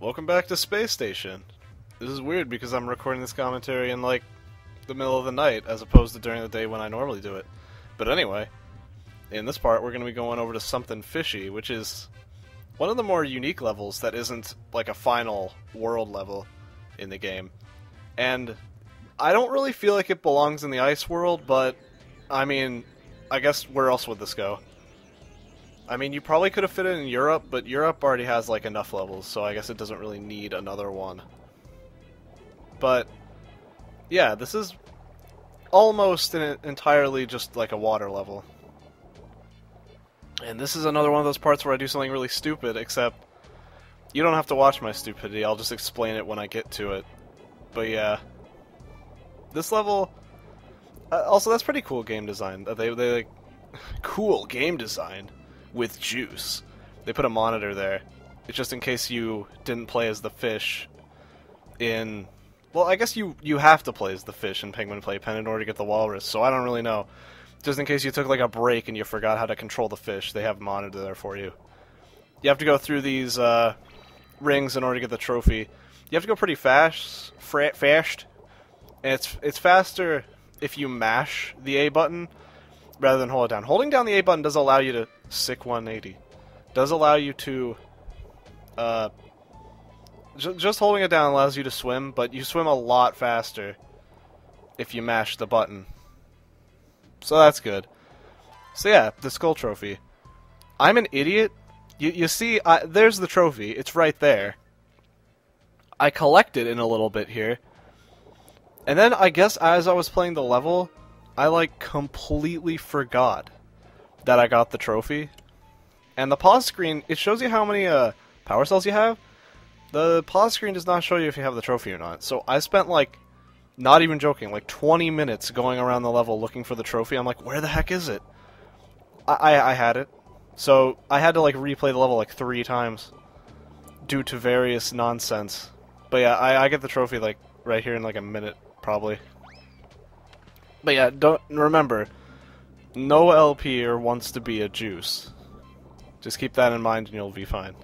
Welcome back to Space Station. This is weird because I'm recording this commentary in, like, the middle of the night as opposed to during the day when I normally do it. But anyway, in this part we're going to be going over to something fishy, which is one of the more unique levels that isn't, like, a final world level in the game. And I don't really feel like it belongs in the ice world, but, I mean, I guess where else would this go? I mean, you probably could have fit it in Europe, but Europe already has, like, enough levels, so I guess it doesn't really need another one. But, yeah, this is almost entirely just like a water level. And this is another one of those parts where I do something really stupid, except you don't have to watch my stupidity, I'll just explain it when I get to it. But yeah, this level... also, that's pretty cool game design. They like, cool game design. With juice. They put a monitor there. It's just in case you didn't play as the fish in... Well, I guess you have to play as the fish in Penguin Playpen in order to get the walrus, so I don't really know. Just in case you took like a break and you forgot how to control the fish, they have a monitor there for you. You have to go through these rings in order to get the trophy. You have to go pretty fast. And it's faster if you mash the A button rather than hold it down. Holding down the A button does allow you to sick 180. Does allow you to just holding it down allows you to swim, but you swim a lot faster if you mash the button. So that's good. So yeah, the skull trophy. I'm an idiot. You see, there's the trophy. It's right there. I collected in a little bit here. And then I guess as I was playing the level, I like completely forgot that I got the trophy. And the pause screen, it shows you how many power cells you have. The pause screen does not show you if you have the trophy or not. So I spent, like, not even joking, like 20 minutes going around the level looking for the trophy. I'm like, where the heck is it? I had it. So I had to, like, replay the level like 3 times due to various nonsense. But yeah, I get the trophy, like, right here in like a minute, probably. But yeah, don't remember, no LP wants to be a juice. Just keep that in mind and you'll be fine.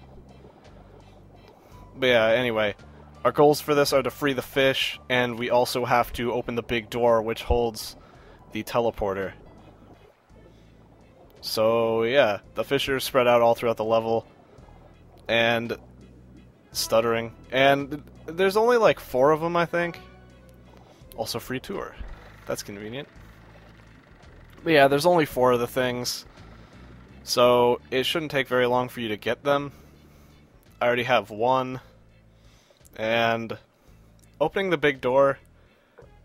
But yeah, anyway, our goals for this are to free the fish, and we also have to open the big door which holds the teleporter. So yeah, the fish are spread out all throughout the level, and stuttering. And there's only like 4 of them, I think. Also free tour. That's convenient. But yeah, there's only 4 of the things, so it shouldn't take very long for you to get them. I already have 1, and opening the big door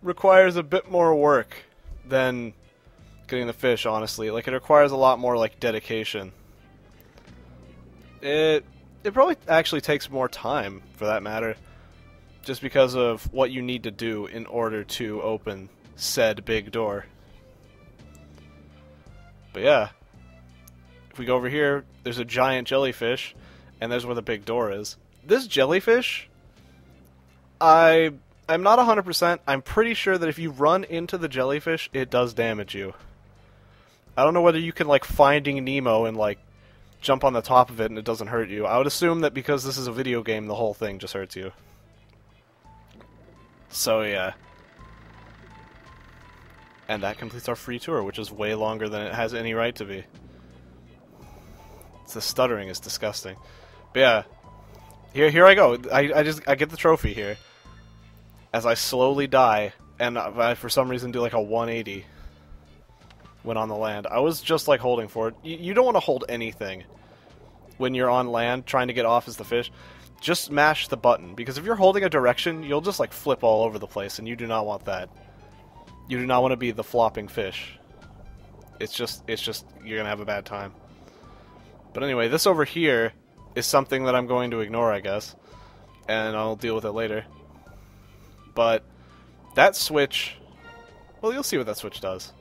requires a bit more work than getting the fish, honestly. Like, it requires a lot more, like, dedication. It probably actually takes more time, for that matter, just because of what you need to do in order to open said big door. But yeah, if we go over here, there's a giant jellyfish, and there's where the big door is. This jellyfish, I'm not 100%, I'm pretty sure that if you run into the jellyfish, it does damage you. I don't know whether you can, like, Finding Nemo and, like, jump on the top of it and it doesn't hurt you. I would assume that because this is a video game, the whole thing just hurts you. So yeah. And that completes our free tour, which is way longer than it has any right to be. The stuttering is disgusting. But yeah, here I go. I get the trophy here as I slowly die, and I for some reason do like a 180 when on the land. I was just like holding for it. You don't want to hold anything when you're on land trying to get off as the fish. Just mash the button, because if you're holding a direction, you'll just like flip all over the place, and you do not want that. You do not want to be the flopping fish. It's just you're gonna have a bad time. But anyway, this over here is something that I'm going to ignore, I guess, and I'll deal with it later. But that switch, well, you'll see what that switch does.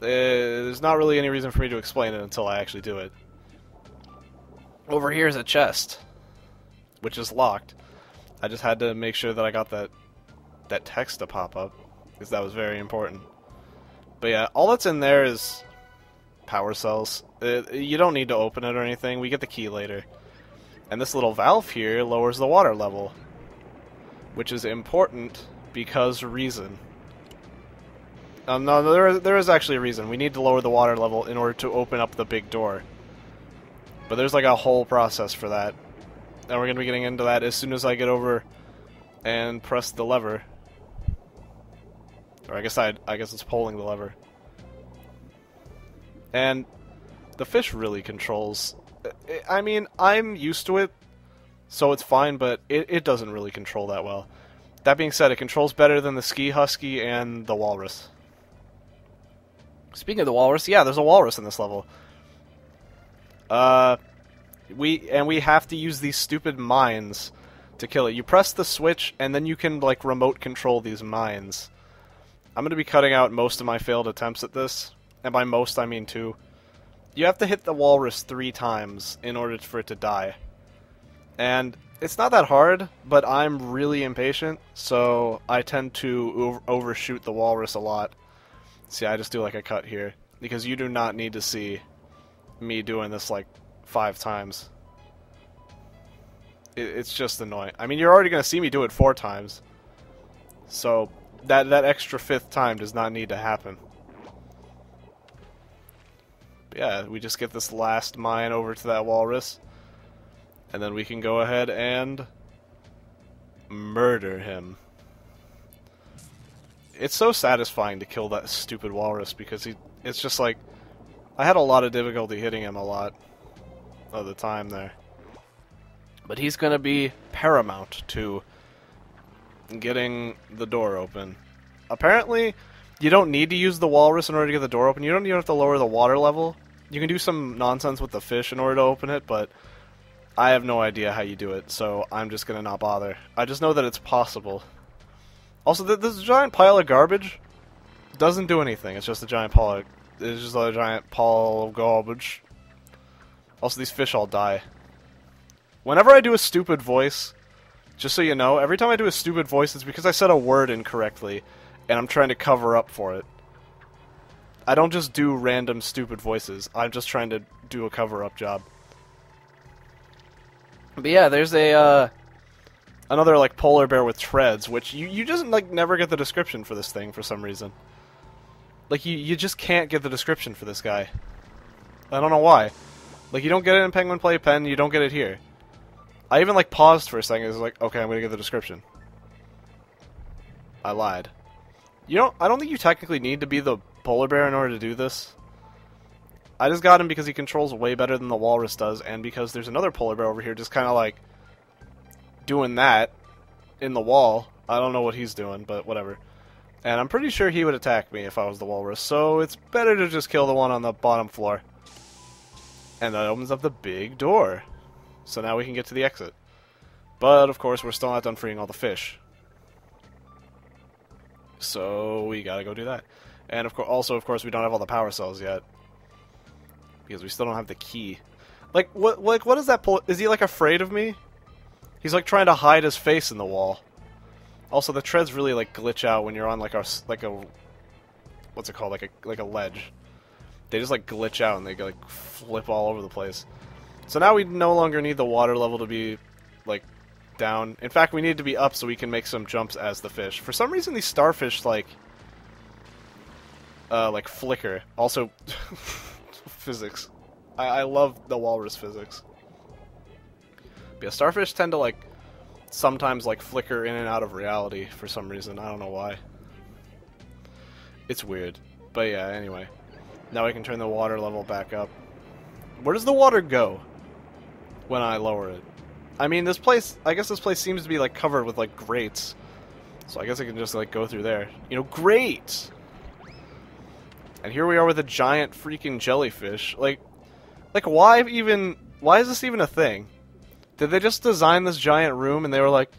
There's not really any reason for me to explain it until I actually do it. Over here is a chest, which is locked. I just had to make sure that I got that text to pop up, because that was very important. But yeah, all that's in there is power cells. You don't need to open it or anything. We get the key later. And this little valve here lowers the water level, which is important because reason. No, there is actually a reason. We need to lower the water level in order to open up the big door. But there's like a whole process for that. And we're going to be getting into that as soon as I get over and press the lever. Or I guess it's pulling the lever. And the fish really controls... I mean, I'm used to it, so it's fine, but it doesn't really control that well. That being said, it controls better than the ski husky and the walrus. Speaking of the walrus, yeah, there's a walrus in this level. We have to use these stupid mines to kill it. You press the switch, and then you can, like, remote control these mines. I'm going to be cutting out most of my failed attempts at this, and by most I mean 2. You have to hit the walrus 3 times in order for it to die. And it's not that hard, but I'm really impatient, so I tend to overshoot the walrus a lot. See, I just do like a cut here, because you do not need to see me doing this like 5 times. It's just annoying. I mean, you're already going to see me do it 4 times, so that extra 5th time does not need to happen. But yeah, we just get this last mine over to that walrus, and then we can go ahead and murder him. It's so satisfying to kill that stupid walrus because it's just like, I had a lot of difficulty hitting him a lot of the time there. But he's going to be paramount to getting the door open. Apparently, you don't need to use the walrus in order to get the door open. You don't even have to lower the water level. You can do some nonsense with the fish in order to open it, but I have no idea how you do it, so I'm just going to not bother. I just know that it's possible. Also, this giant pile of garbage doesn't do anything. It's just a giant pile of garbage. Also, these fish all die. Whenever I do a stupid voice, just so you know, every time I do a stupid voice, it's because I said a word incorrectly, and I'm trying to cover up for it. I don't just do random stupid voices. I'm just trying to do a cover-up job. But yeah, there's a another like polar bear with treads, which you just like never get the description for this thing for some reason. Like you just can't get the description for this guy. I don't know why. Like you don't get it in Penguin Playpen, you don't get it here. I even like paused for a second. It's like, okay, I'm gonna get the description. I lied. I don't think you technically need to be the polar bear in order to do this. I just got him because he controls way better than the walrus does, and because there's another polar bear over here just kind of like doing that in the wall. I don't know what he's doing, but whatever. And I'm pretty sure he would attack me if I was the walrus, so it's better to just kill the one on the bottom floor. And that opens up the big door. So now we can get to the exit. But, of course, we're still not done freeing all the fish. So we gotta go do that. And of course, we don't have all the power cells yet. Because we still don't have the key. Like, what is that is he, like, afraid of me? He's, like, trying to hide his face in the wall. Also, the treads really, like, glitch out when you're on, like, a what's it called? Like a ledge. They just, like, glitch out and they, like, flip all over the place. So now we no longer need the water level to be, like, down. In fact, we need it to be up so we can make some jumps as the fish. For some reason, these starfish, like flicker. Also, physics. I love the walrus physics. But yeah, starfish tend to, like, sometimes, like, flicker in and out of reality for some reason. I don't know why. It's weird. But yeah, anyway. Now we can turn the water level back up. Where does the water go when I lower it? I mean, this place, I guess this place seems to be, like, covered with, like, grates. So I guess I can just, like, go through there. You know, great! And here we are with a giant freaking jellyfish. Like, why is this even a thing? Did they just design this giant room and they were like,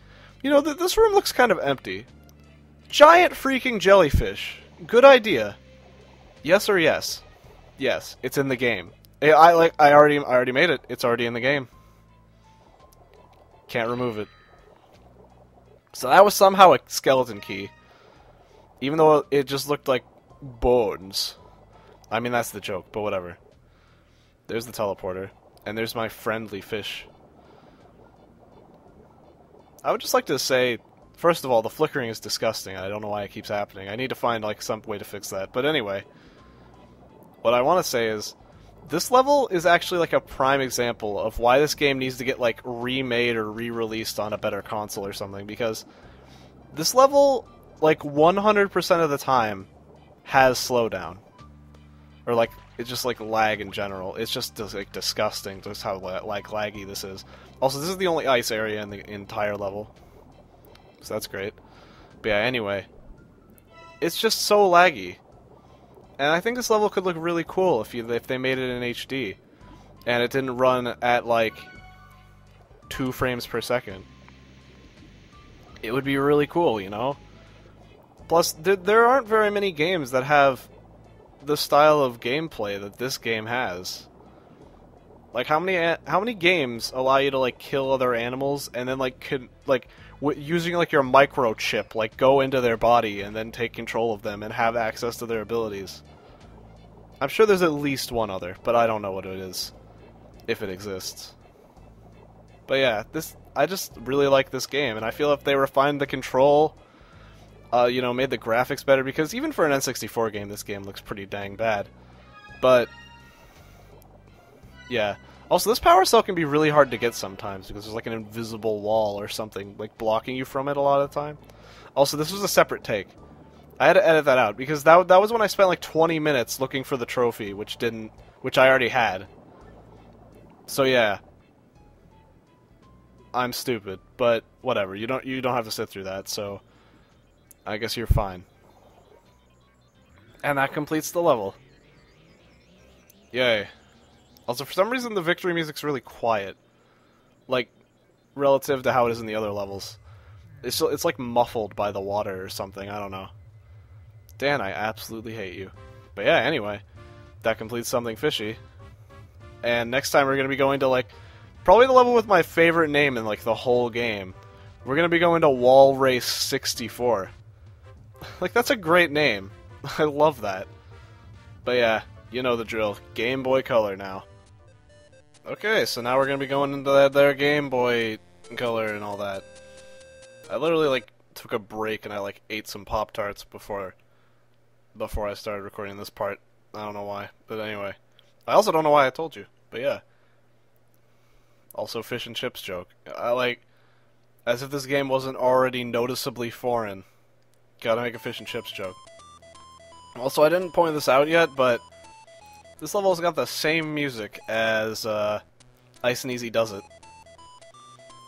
you know, this room looks kind of empty. Giant freaking jellyfish. Good idea. Yes or yes? Yes, it's in the game. I already made it. It's already in the game. Can't remove it. So that was somehow a skeleton key. Even though it just looked like bones. I mean, that's the joke, but whatever. There's the teleporter. And there's my friendly fish. I would just like to say, first of all, the flickering is disgusting. I don't know why it keeps happening. I need to find, like, some way to fix that. But anyway, what I want to say is, this level is actually, like, a prime example of why this game needs to get, like, remade or re-released on a better console or something, because this level, like, 100% of the time has slowdown. Or, like, it's just, like, lag in general. It's just, like, disgusting just how, like, laggy this is. Also, this is the only ice area in the entire level. So that's great. But yeah, anyway. It's just so laggy. And I think this level could look really cool if they made it in HD. And it didn't run at, like, 2 frames per second. It would be really cool, you know? Plus, there aren't very many games that have the style of gameplay that this game has. Like, how many games allow you to, like, kill other animals and then, like, using, like, your microchip, like, go into their body and then take control of them and have access to their abilities? I'm sure there's at least one other, but I don't know what it is, if it exists. But yeah, I just really like this game, and I feel if they refined the control, you know, made the graphics better, because even for an N64 game, this game looks pretty dang bad. But yeah. Also, this power cell can be really hard to get sometimes because there's like an invisible wall or something like blocking you from it a lot of the time. Also, this was a separate take. I had to edit that out because that was when I spent like 20 minutes looking for the trophy, which I already had. So yeah. I'm stupid, but whatever. You don't have to sit through that, so I guess you're fine. And that completes the level. Yay. Also, for some reason, the victory music's really quiet. Like, relative to how it is in the other levels. It's like muffled by the water or something, I don't know. Dan, I absolutely hate you. But yeah, anyway. That completes Something Fishy. And next time we're going to be going to, like, probably the level with my favorite name in, like, the whole game. We're going to be going to Wall Race 64. Like, that's a great name. I love that. But yeah, you know the drill. Game Boy Color now. Okay, so now we're gonna be going into their Game Boy Color and all that. I literally, like, took a break and I, like, ate some Pop-Tarts before I started recording this part. I don't know why, but anyway. I also don't know why I told you, but yeah. Also, fish and chips joke. I, like, as if this game wasn't already noticeably foreign. Gotta make a fish and chips joke. Also, I didn't point this out yet, but this level's got the same music as Ice and Easy Does It.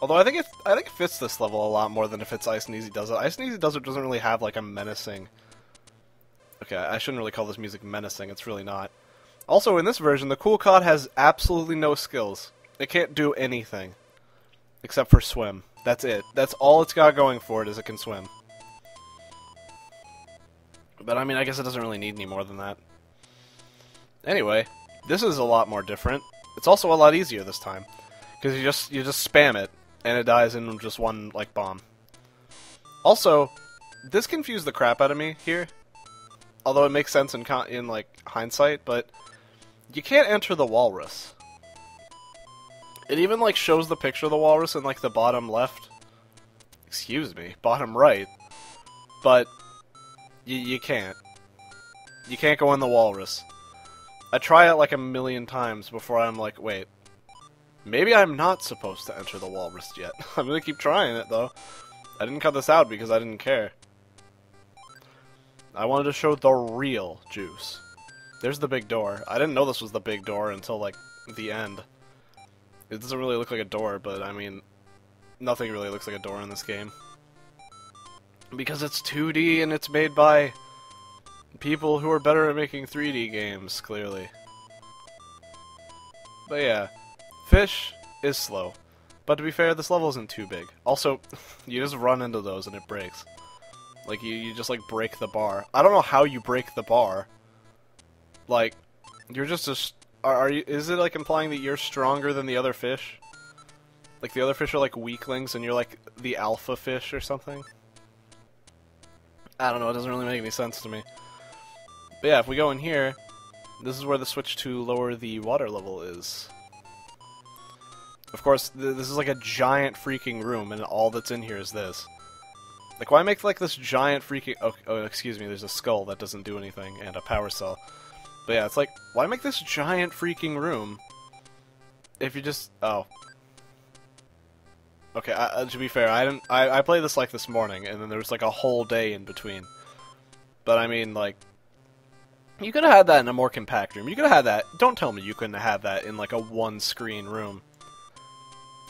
Although I think it fits this level a lot more than it fits Ice and Easy Does It. Ice and Easy Does It doesn't really have like a menacing. Okay, I shouldn't really call this music menacing. It's really not. Also, in this version, the Cool Cod has absolutely no skills. It can't do anything except for swim. That's it. That's all it's got going for it is it can swim. But I mean, I guess it doesn't really need any more than that. Anyway, this is a lot more different. It's also a lot easier this time, because you just spam it and it dies in just one like bomb. Also, this confused the crap out of me here. Although it makes sense in like hindsight, but you can't enter the walrus. It even like shows the picture of the walrus in like the bottom left. Excuse me, bottom right. But you can't. You can't go in the walrus. I try it like a million times before I'm like, wait, maybe I'm not supposed to enter the walrus yet. I'm gonna keep trying it though. I didn't cut this out because I didn't care. I wanted to show the real juice. There's the big door. I didn't know this was the big door until like the end. It doesn't really look like a door, but I mean, nothing really looks like a door in this game. Because it's 2D and it's made by people who are better at making 3D games, clearly. But yeah, fish is slow. But to be fair, this level isn't too big. Also, you just run into those and it breaks. Like, you just, like, break the bar. I don't know how you break the bar. Like, you're just is it, like, implying that you're stronger than the other fish? Like, the other fish are, like, weaklings and you're, like, the alpha fish or something? I don't know, it doesn't really make any sense to me. But yeah, if we go in here, this is where the switch to lower the water level is. Of course, this is like a giant freaking room, and all that's in here is this. Like, why make like this giant freaking... Oh, excuse me, there's a skull that doesn't do anything, and a power cell. But yeah, it's like, why make this giant freaking room if you just... Oh. Okay, to be fair, I played this like this morning, and then there was like a whole day in between. But I mean, like, you could have had that in a more compact room. You could have had that. Don't tell me you couldn't have had that in like a one-screen room.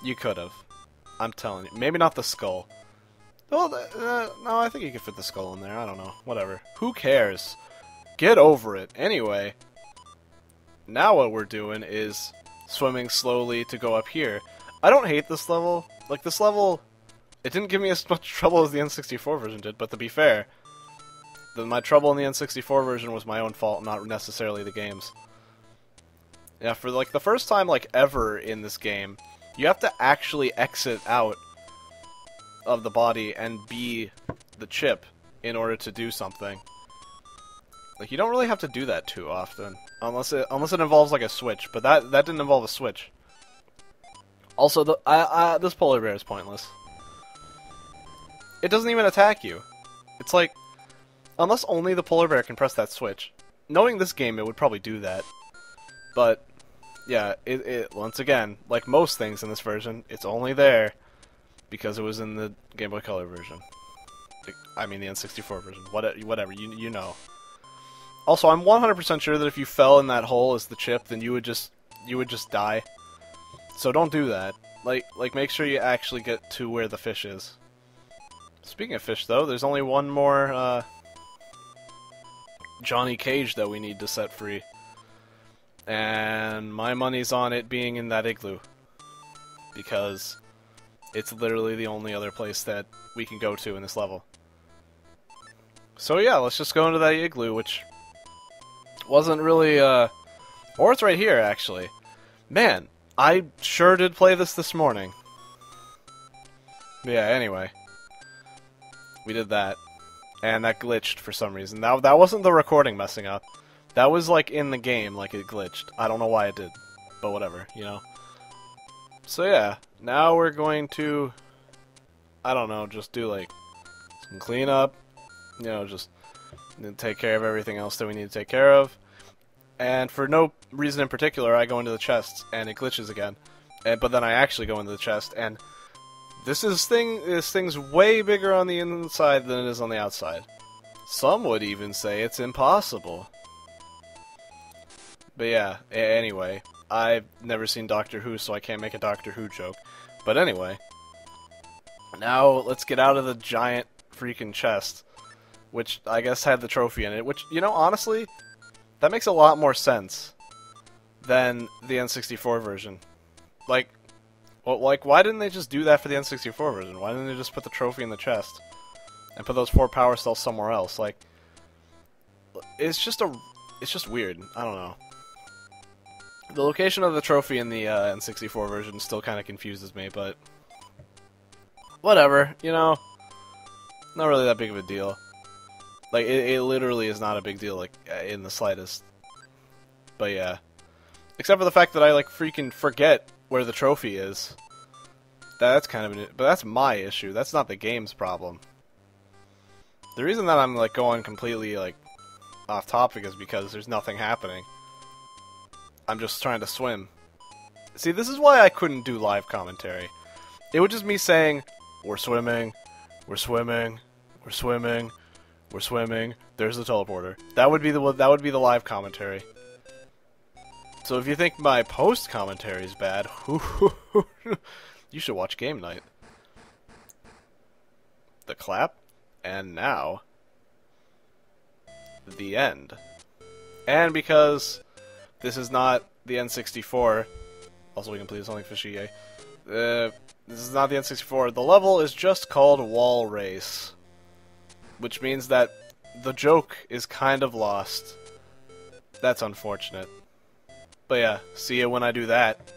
You could have. I'm telling you. Maybe not the skull. Well, no, I think you could fit the skull in there. I don't know. Whatever. Who cares? Get over it. Anyway, now what we're doing is swimming slowly to go up here. I don't hate this level. Like, this level, it didn't give me as much trouble as the N64 version did, but to be fair, my trouble in the N64 version was my own fault, not necessarily the game's. Yeah, for, like, the first time, like, ever in this game, you have to actually exit out of the body and be the chip in order to do something. Like, you don't really have to do that too often, unless it involves, like, a switch, but that didn't involve a switch. Also, this polar bear is pointless. It doesn't even attack you. It's like, unless only the polar bear can press that switch. Knowing this game, it would probably do that. But, yeah, it once again, like most things in this version, it's only there because it was in the Game Boy Color version. I mean, the N64 version. Whatever, you know. Also, I'm 100% sure that if you fell in that hole as the chip, then you would just die. So don't do that. Like make sure you actually get to where the fish is. Speaking of fish, though, there's only one more Johnny Cage that we need to set free. And my money's on it being in that igloo. Because it's literally the only other place that we can go to in this level. So yeah, let's just go into that igloo, which wasn't really, or it's right here, actually. Man, I sure did play this morning. But yeah, anyway. We did that. And that glitched for some reason. That wasn't the recording messing up. That was, like, in the game, like, it glitched. I don't know why it did. But whatever, you know? So yeah, now we're going to, I don't know, just do, like, some cleanup. You know, just take care of everything else that we need to take care of. And for no reason in particular, I go into the chest, and it glitches again. But then I actually go into the chest, and this thing's way bigger on the inside than it is on the outside. Some would even say it's impossible. But yeah, anyway, I've never seen Doctor Who, so I can't make a Doctor Who joke. But anyway, now let's get out of the giant freaking chest, which I guess had the trophy in it, which, you know, honestly, that makes a lot more sense than the N64 version. Like, well, why didn't they just do that for the N64 version? Why didn't they just put the trophy in the chest and put those 4 power cells somewhere else? Like, it's just weird. I don't know. The location of the trophy in the N64 version still kind of confuses me, but whatever, you know, not really that big of a deal. Like, it literally is not a big deal, like, in the slightest. But yeah. Except for the fact that I, like, freaking forget where the trophy is. That's kind of but that's my issue. That's not the game's problem. The reason that I'm, like, going completely, like, off topic is because there's nothing happening. I'm just trying to swim. See, this is why I couldn't do live commentary. It would just me saying, we're swimming, we're swimming, we're swimming, we're swimming, there's the teleporter. That would be the live commentary. So if you think my post commentary is bad, you should watch Game Night. The clap, and now the end. And because this is not the N64, also we can play something Fishy, yay. This is not the N64, the level is just called Wall Race. Which means that the joke is kind of lost. That's unfortunate. But yeah, see you when I do that.